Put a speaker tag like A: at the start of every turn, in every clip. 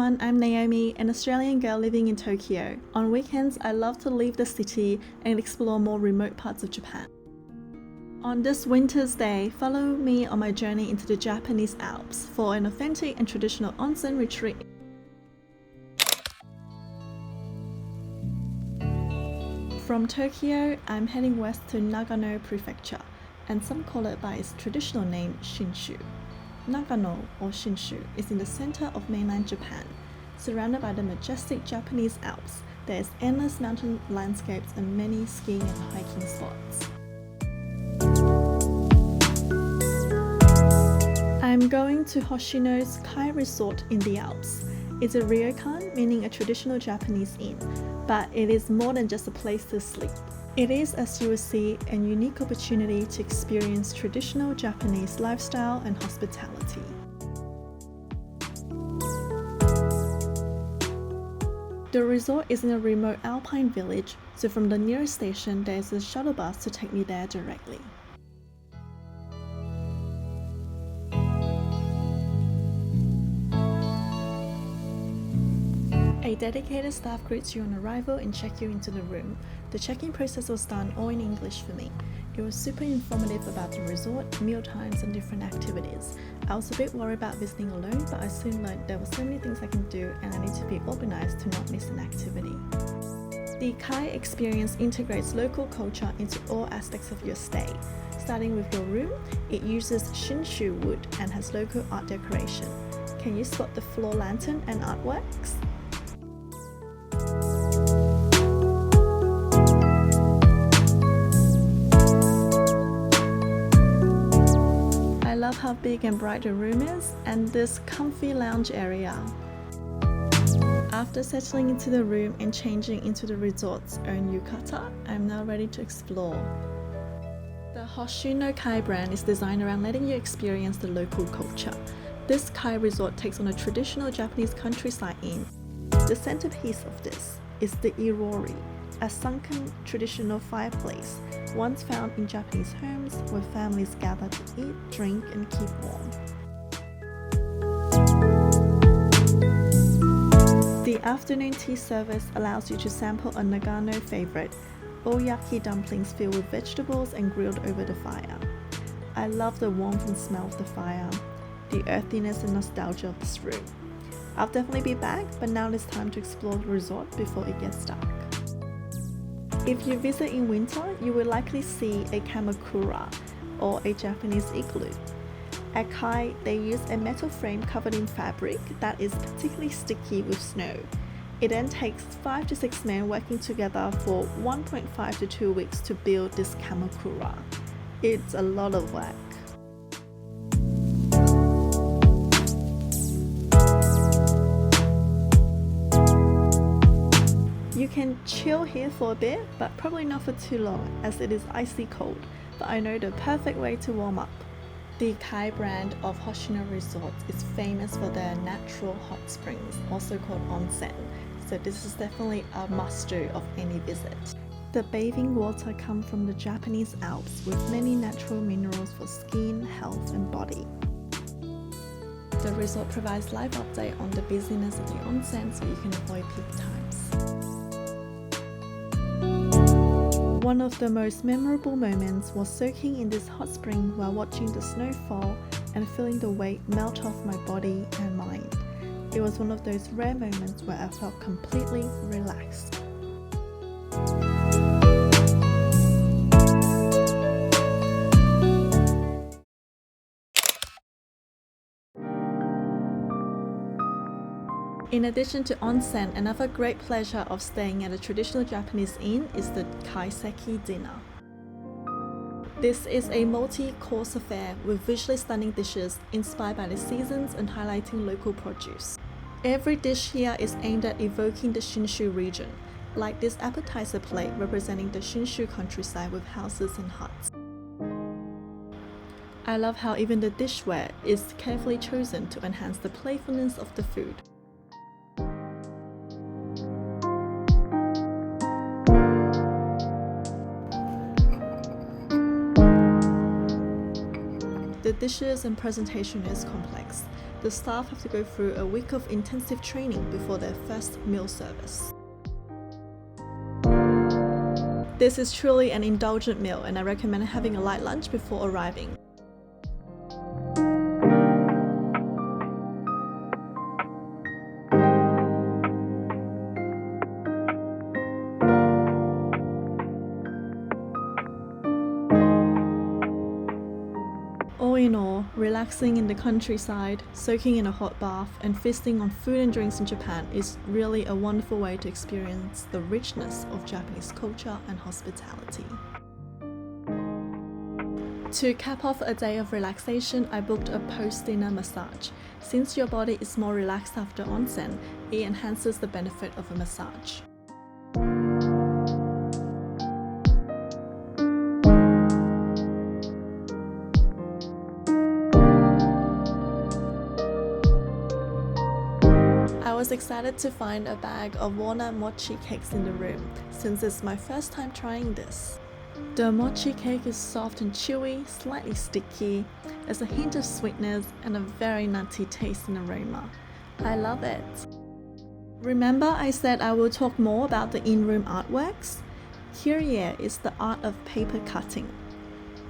A: everyone, I'm Naomi, an Australian girl living in Tokyo. On weekends, I love to leave the city and explore more remote parts of Japan. On this winter's day, follow me on my journey into the Japanese Alps for an authentic and traditional onsen retreat. From Tokyo, I'm heading west to Nagano Prefecture, and some call it by its traditional name, Shinshu. Nagano, or Shinshu, is in the center of mainland Japan. Surrounded by the majestic Japanese Alps, there is endless mountain landscapes and many skiing and hiking spots. I'm going to Hoshino's KAI Resort in the Alps. It's a ryokan, meaning a traditional Japanese inn, but it is more than just a place to sleep. It is, as you will see, a unique opportunity to experience traditional Japanese lifestyle and hospitality. The resort is in a remote alpine village, so from the nearest station there is a shuttle bus to take me there directly. A dedicated staff greets you on arrival and check you into the room. The check-in process was done all in English for me. It was super informative about the resort, meal times and different activities. I was a bit worried about visiting alone, but I soon learned there were so many things I can do and I need to be organized to not miss an activity. The KAI experience integrates local culture into all aspects of your stay. Starting with your room, it uses Shinshu wood and has local art decoration. Can you spot the floor lantern and artworks? I love how big and bright the room is and this comfy lounge area. After settling into the room and changing into the resort's own yukata, I'm now ready to explore. The Hoshino KAI brand is designed around letting you experience the local culture. This KAI resort takes on a traditional Japanese countryside inn. The centerpiece of this is the irori, a sunken traditional fireplace, once found in Japanese homes where families gather to eat, drink, and keep warm. The afternoon tea service allows you to sample a Nagano favorite, oyaki dumplings filled with vegetables and grilled over the fire. I love the warmth and smell of the fire, the earthiness and nostalgia of this room. I'll definitely be back, but now it's time to explore the resort before it gets dark. If you visit in winter, you will likely see a kamakura, or a Japanese igloo. At KAI, they use a metal frame covered in fabric that is particularly sticky with snow. It then takes 5 to 6 men working together for 1.5 to 2 weeks to build this kamakura. It's a lot of work. You can chill here for a bit, but probably not for too long as it is icy cold, but I know the perfect way to warm up. The KAI brand of Hoshino Resorts is famous for their natural hot springs, also called onsen, so this is definitely a must-do of any visit. The bathing water comes from the Japanese Alps with many natural minerals for skin, health and body. The resort provides live update on the busyness of the onsen so you can avoid peak times. One of the most memorable moments was soaking in this hot spring while watching the snow fall and feeling the weight melt off my body and mind. It was one of those rare moments where I felt completely relaxed. In addition to onsen, another great pleasure of staying at a traditional Japanese inn is the kaiseki dinner. This is a multi-course affair with visually stunning dishes inspired by the seasons and highlighting local produce. Every dish here is aimed at evoking the Shinshu region, like this appetizer plate representing the Shinshu countryside with houses and huts. I love how even the dishware is carefully chosen to enhance the playfulness of the food. The dishes and presentation is complex, the staff have to go through a week of intensive training before their first meal service. This is truly an indulgent meal, and I recommend having a light lunch before arriving. All in all, relaxing in the countryside, soaking in a hot bath, and feasting on food and drinks in Japan is really a wonderful way to experience the richness of Japanese culture and hospitality. To cap off a day of relaxation, I booked a post-dinner massage. Since your body is more relaxed after onsen, it enhances the benefit of a massage. I was excited to find a bag of walnut mochi cakes in the room, since it's my first time trying this. The mochi cake is soft and chewy, slightly sticky, there's a hint of sweetness and a very nutty taste and aroma. I love it! Remember I said I will talk more about the in-room artworks? Kirie is the art of paper cutting.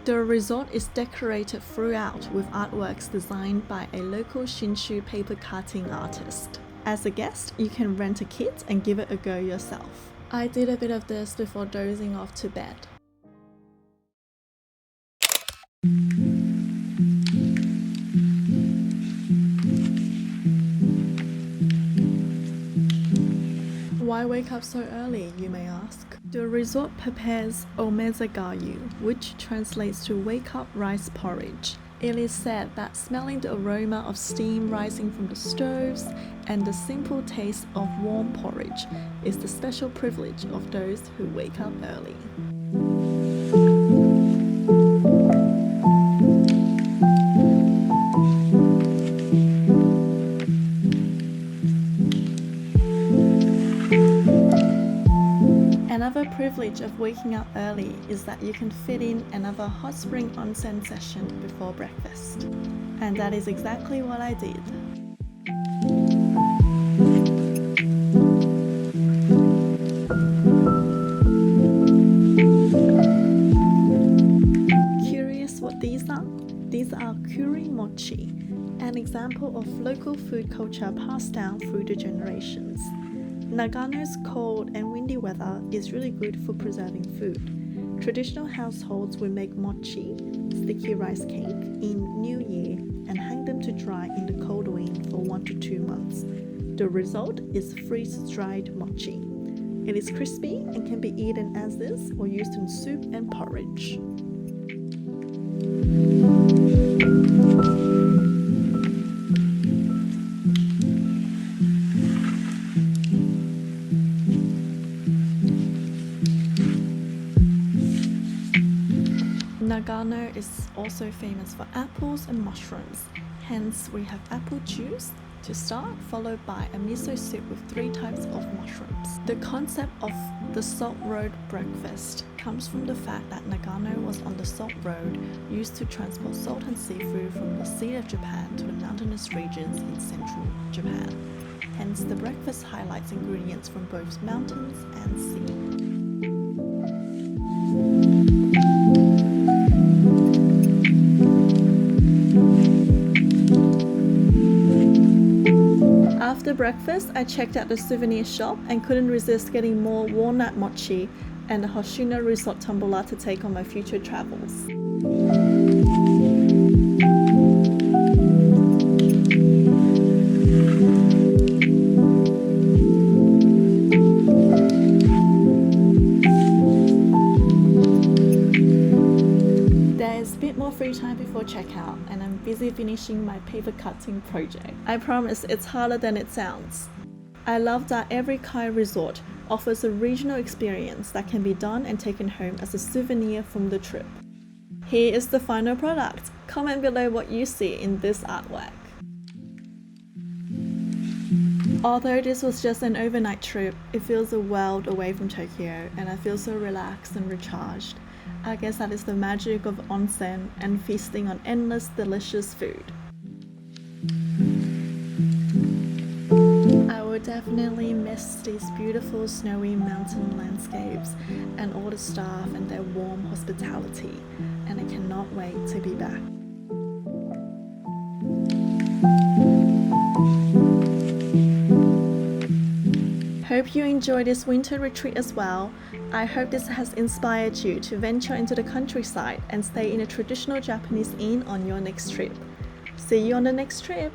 A: The resort is decorated throughout with artworks designed by a local Shinshu paper cutting artist. As a guest, you can rent a kit and give it a go yourself. I did a bit of this before dozing off to bed. Why wake up so early, you may ask? The resort prepares omezagayu, which translates to wake up rice porridge. It is said that smelling the aroma of steam rising from the stoves and the simple taste of warm porridge is the special privilege of those who wake up early. Another privilege of waking up early is that you can fit in another hot spring onsen session before breakfast. And that is exactly what I did. Curious what these are? These are kuri mochi, an example of local food culture passed down through the generations. Nagano's cold and windy weather is really good for preserving food. Traditional households will make mochi, sticky rice cake, in New Year and hang them to dry in the cold wind for 1 to 2 months. The result is freeze-dried mochi. It is crispy and can be eaten as is or used in soup and porridge. Nagano is also famous for apples and mushrooms, hence we have apple juice to start, followed by a miso soup with 3 types of mushrooms. The concept of the Salt Road breakfast comes from the fact that Nagano was on the Salt Road used to transport salt and seafood from the sea of Japan to the mountainous regions in central Japan. Hence, the breakfast highlights ingredients from both mountains and sea. After breakfast, I checked out the souvenir shop and couldn't resist getting more walnut mochi and the Hoshino Resort tombola to take on my future travels. There's a bit more free time before checkout, and I'm busy finishing my paper cutting project. I promise it's harder than it sounds. I love that every KAI resort offers a regional experience that can be done and taken home as a souvenir from the trip. Here is the final product. Comment below what you see in this artwork. Although this was just an overnight trip, it feels a world away from Tokyo, and I feel so relaxed and recharged. I guess that is the magic of onsen and feasting on endless delicious food. definitely miss these beautiful snowy mountain landscapes and all the staff and their warm hospitality, and I cannot wait to be back. Hope you enjoy this winter retreat as well. I hope this has inspired you to venture into the countryside and stay in a traditional Japanese inn on your next trip. See you on the next trip!